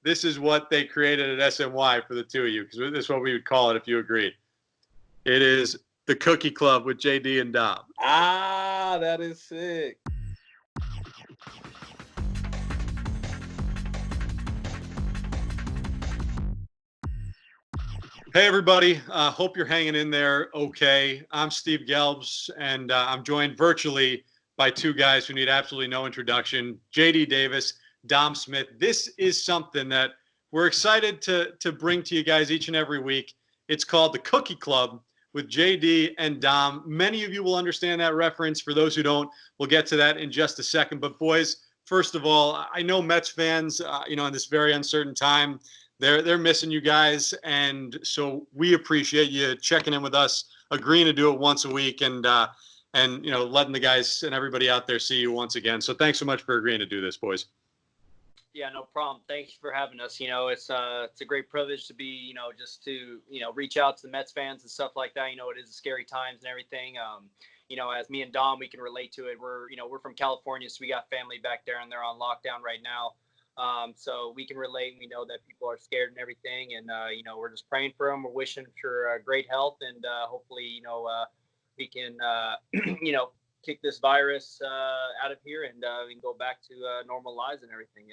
this is what they created at SNY for the two of you, because this is what we would call it if you agreed. It is the Cookie Club with JD and Dom. Ah, that is sick. Hey, everybody. Hope you're hanging in there okay. I'm Steve Gelbs, and I'm joined virtually by two guys who need absolutely no introduction, JD Davis, Dom Smith. This is something that we're excited to bring to you guys each and every week. It's called the Cookie Club with JD and Dom. Many of you will understand that reference. For those who don't, we'll get to that in just a second. But boys, first of all, I know Mets fans, in this very uncertain time, they're missing you guys, and so we appreciate you checking in with us, agreeing to do it once a week, and letting the guys and everybody out there see you once again. So thanks so much for agreeing to do this, boys. Yeah, no problem. Thanks for having us. It's a great privilege to be, just to, reach out to the Mets fans and stuff like that. It is scary times and everything. As me and Dom, we can relate to it. We're from California, so we got family back there, and they're on lockdown right now. So we can relate. We know that people are scared and everything, and we're just praying for them. We're wishing for great health, and hopefully we can kick this virus out of here, and we can go back to normal lives and everything.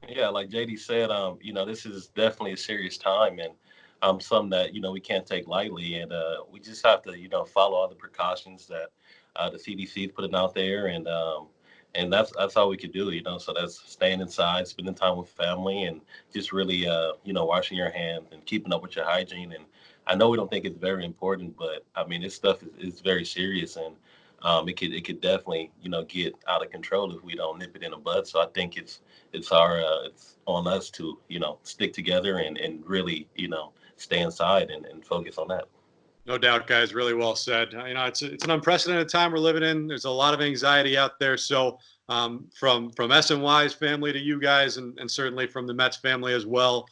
Yeah, like JD said, this is definitely a serious time, and something that we can't take lightly, and we just have to follow all the precautions that the CDC is putting out there, and that's all we could do, So that's staying inside, spending time with family, and just really, washing your hands and keeping up with your hygiene. And I know we don't think it's very important, but I mean, this stuff is very serious, and it could definitely, get out of control if we don't nip it in the bud. So I think it's on us to, stick together and really, stay inside and focus on that. No doubt, guys. Really well said. It's an unprecedented time we're living in. There's a lot of anxiety out there. So from SNY's family to you guys, and certainly from the Mets family as well,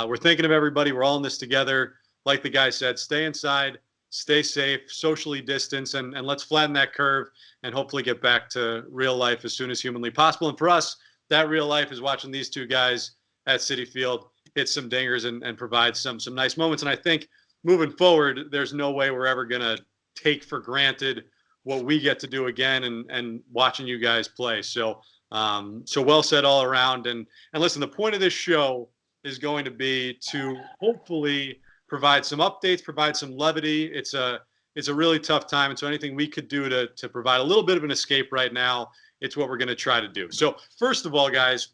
we're thinking of everybody. We're all in this together. Like the guy said, stay inside, stay safe, socially distance, and let's flatten that curve and hopefully get back to real life as soon as humanly possible. And for us, that real life is watching these two guys at Citi Field hit some dingers and provide some nice moments. And I think moving forward, there's no way we're ever going to take for granted what we get to do again and watching you guys play. So well said all around. And listen, the point of this show is going to be to hopefully provide some updates, provide some levity. It's a really tough time. And so anything we could do to provide a little bit of an escape right now, it's what we're going to try to do. So first of all, guys,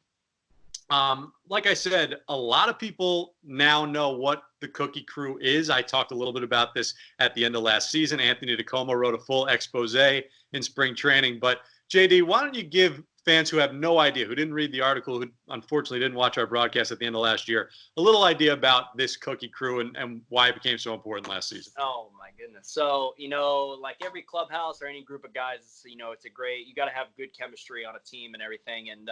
like I said, a lot of people now know what the Cookie Crew is. I talked a little bit about this at the end of last season. Anthony DeComo wrote a full expose in spring training. But JD, why don't you give fans who have no idea, who didn't read the article, who unfortunately didn't watch our broadcast at the end of last year, a little idea about this Cookie Crew and why it became so important last season? Oh my goodness. So, like every clubhouse or any group of guys, it's you got to have good chemistry on a team and everything. And,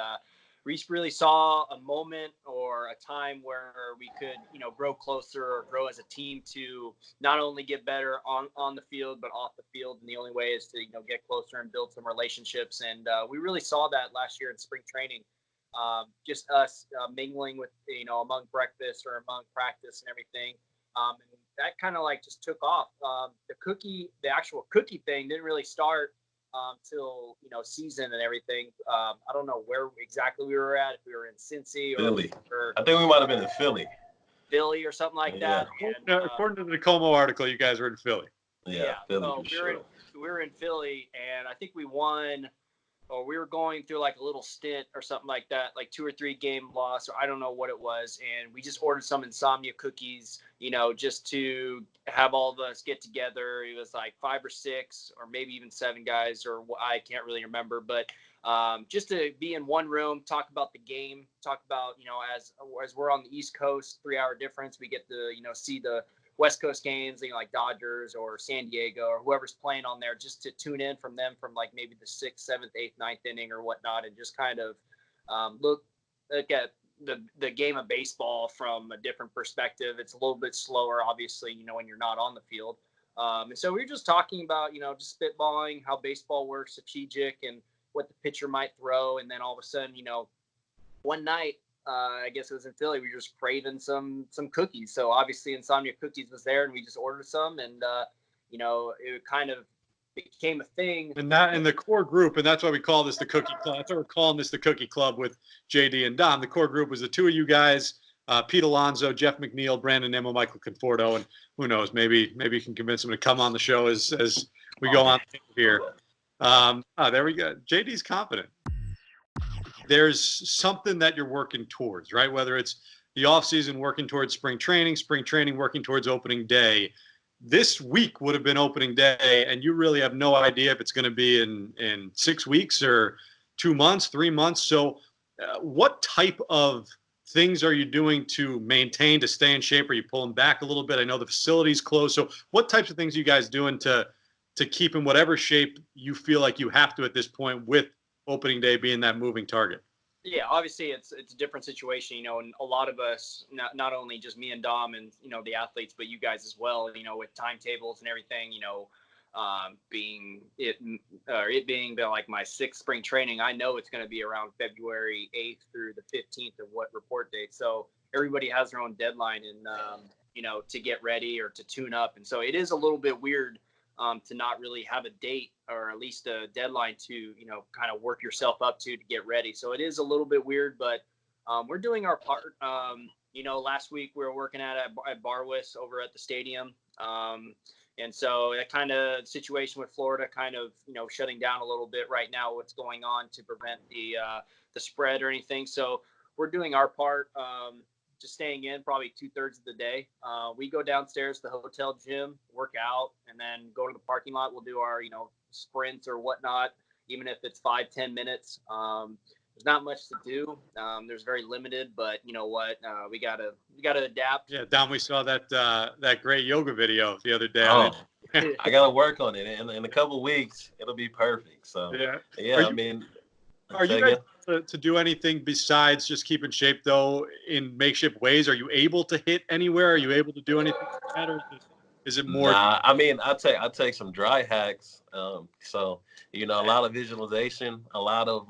we really saw a moment or a time where we could, grow closer or grow as a team to not only get better on the field, but off the field. And the only way is to, get closer and build some relationships. And we really saw that last year in spring training. Just us mingling with, among breakfast or among practice and everything. And that kind of just took off. The actual cookie thing didn't really start till season and everything. I don't know where exactly we were at, if we were in Cincy or Philly. I think we might have been in Philly or something like that. And, according to the DeComo article, you guys were in Philly. Yeah, Philly. So we were in Philly, and I think we won, or we were going through a little stint or something like that, 2 or 3 game loss, or I don't know what it was. And we just ordered some insomnia cookies, just to have all of us get together. It was 5 or 6 or maybe even 7 guys, or I can't really remember, but just to be in one room, talk about the game, talk about, as we're on the East Coast, 3-hour difference, we get to, see the West Coast games, like Dodgers or San Diego or whoever's playing on there, just to tune in from them from maybe the 6th, 7th, 8th, 9th inning or whatnot, and just kind of look at the game of baseball from a different perspective. It's a little bit slower, obviously, when you're not on the field. And so we were just talking about, just spitballing how baseball works, strategic, and what the pitcher might throw. And then all of a sudden, one night, I guess it was in Philly. We were just craving some cookies. So obviously Insomnia Cookies was there, and we just ordered some, and you know, it kind of became a thing. And that in the core group, and that's why we call this the Cookie Club. That's why we're calling this the Cookie Club with JD and Dom. The core group was the two of you guys, Pete Alonso, Jeff McNeil, Brandon Nimmo, Michael Conforto, and who knows, maybe you can convince them to come on the show as we go on here. There we go. JD's confident. There's something that you're working towards, right? Whether it's the offseason working towards spring training working towards opening day. This week would have been opening day, and you really have no idea if it's going to be in 6 weeks or 2 months, 3 months. So what type of things are you doing to maintain, to stay in shape? Are you pulling back a little bit? I know the facility's closed. So what types of things are you guys doing to keep in whatever shape you feel like you have to at this point, with opening day being that moving target? Yeah, obviously it's a different situation, you know, and a lot of us, not only just me and Dom and, you know, the athletes, but you guys as well, you know, with timetables and everything, you know, it being like my 6th spring training, I know it's going to be around February 8th through the 15th of what report date. So everybody has their own deadline and, you know, to get ready or to tune up. And so it is a little bit weird to not really have a date or at least a deadline to, you know, kind of work yourself up to get ready. So it is a little bit weird, but we're doing our part. You know, last week we were working at Barwis over at the stadium. And so that kind of situation with Florida kind of, you know, shutting down a little bit right now, what's going on to prevent the spread or anything. So we're doing our part. Just staying in probably 2/3 of the day. We go downstairs to the hotel gym, work out, and then go to the parking lot. We'll do our, you know, sprints or whatnot, even if it's 5-10 minutes. There's not much to do. There's very limited, but you know what? We gotta adapt. Yeah, Dom, we saw that great yoga video the other day. Oh, I gotta work on it. In a couple of weeks, it'll be perfect. So yeah, Are you guys to do anything besides just keep in shape, though, in makeshift ways? Are you able to hit anywhere? Are you able to do anything like that, or is it more? Nah, I mean, I take some dry hacks. So you know, a lot of visualization, a lot of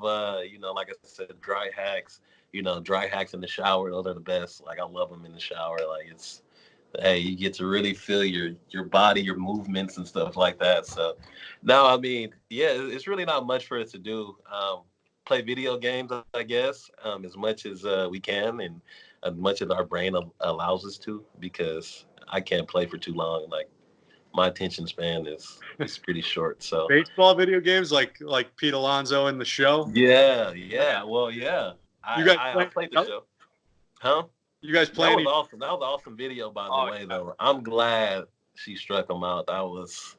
you know, like I said, dry hacks. You know, dry hacks in the shower. Those are the best. Like I love them in the shower. Like hey, you get to really feel your body, your movements and stuff like that. So no, I mean, yeah, it's really not much for us to do. Play video games, I guess, as much as we can and as much as our brain allows us to, because I can't play for too long. Like my attention span is pretty short. So Baseball video games like Pete Alonso in the show? Yeah. Well, yeah. You guys I played the show. Huh? You guys playing? That was awesome. That was an awesome video, by the way, though. I'm glad she struck him out. That was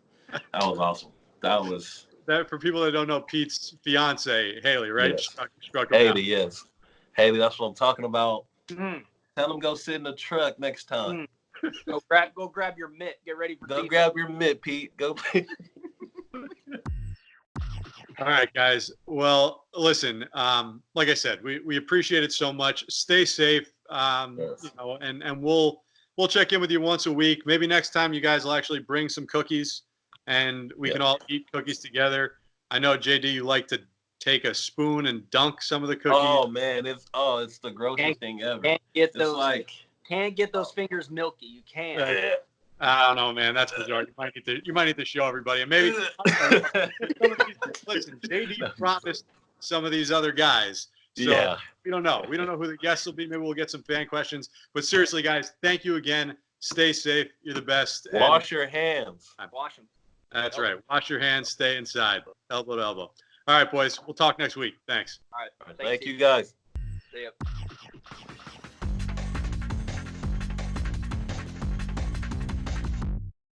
awesome. That, for people that don't know, Pete's fiance, Haley, right? Yes. Struck him out. Haley, yes. Haley, that's what I'm talking about. Mm. Tell him go sit in the truck next time. Go grab your mitt. Get ready for Go grab your mitt, Pete. Go play. All right, guys. Well, listen, like I said, we appreciate it so much. Stay safe, Yes. you know, and we'll check in with you once a week. Maybe next time you guys will actually bring some cookies and we can all eat cookies together. I know, JD, you like to take a spoon and dunk some of the cookies. Oh man, it's the grossest thing ever. Can't get those fingers milky. You can't. I don't know, man. That's bizarre. You might need to show everybody. And maybe listen, JD promised some of these other guys. So we don't know. We don't know who the guests will be. Maybe we'll get some fan questions. But seriously, guys, thank you again. Stay safe. You're the best. Wash your hands. Wash them. That's right. Wash your hands. Stay inside. Elbow to elbow. All right, boys. We'll talk next week. Thanks. All right. Thank you, guys. See ya.